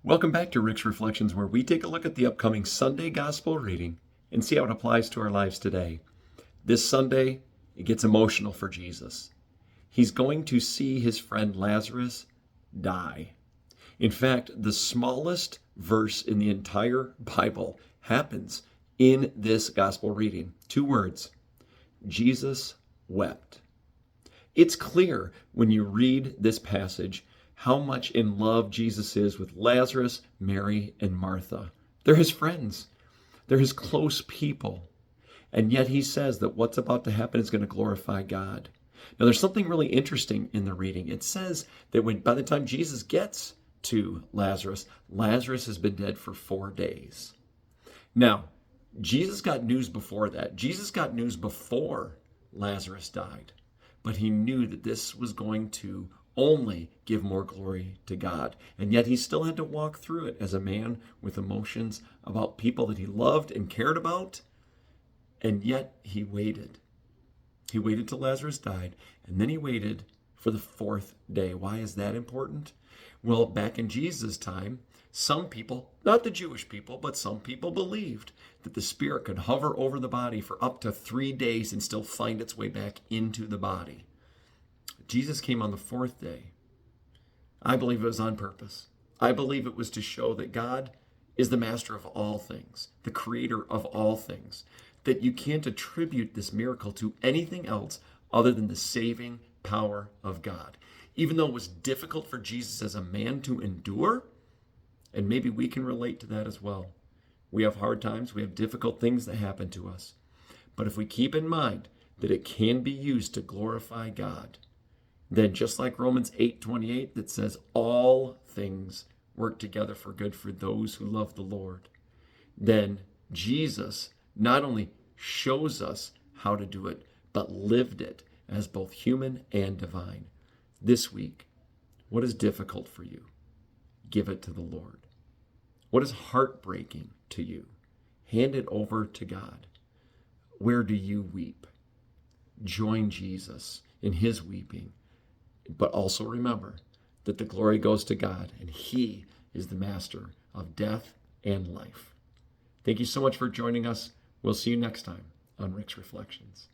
Welcome back to Rick's Reflections, where we take a look at the upcoming Sunday Gospel reading and see how it applies to our lives today. This Sunday, it gets emotional for Jesus. He's going to see his friend Lazarus die. In fact, the smallest verse in the entire Bible happens in this Gospel reading. 2 words: Jesus wept. It's clear when you read this passage how much in love Jesus is with Lazarus, Mary, and Martha. They're his friends. They're his close people. And yet he says that what's about to happen is going to glorify God. Now there's something really interesting in the reading. It says that by the time Jesus gets to Lazarus, Lazarus has been dead for 4 days. Now, Jesus got news before that. Jesus got news before Lazarus died. But he knew that this was going to only give more glory to God. And yet he still had to walk through it as a man with emotions about people that he loved and cared about. And yet he waited. He waited till Lazarus died, and then he waited for the 4th day. Why is that important? Well, back in Jesus' time, some people, not the Jewish people, but some people believed that the spirit could hover over the body for up to 3 days and still find its way back into the body. Jesus came on the 4th day. I believe it was on purpose. I believe it was to show that God is the master of all things, the creator of all things, that you can't attribute this miracle to anything else other than the saving power of God. Even though it was difficult for Jesus as a man to endure, and maybe we can relate to that as well. We have hard times, we have difficult things that happen to us. But if we keep in mind that it can be used to glorify God, then just like Romans 8:28 that says all things work together for good for those who love the Lord, then Jesus not only shows us how to do it, but lived it as both human and divine. This week, what is difficult for you? Give it to the Lord. What is heartbreaking to you? Hand it over to God. Where do you weep? Join Jesus in his weeping. But also remember that the glory goes to God, and he is the master of death and life. Thank you so much for joining us. We'll see you next time on Rick's Reflections.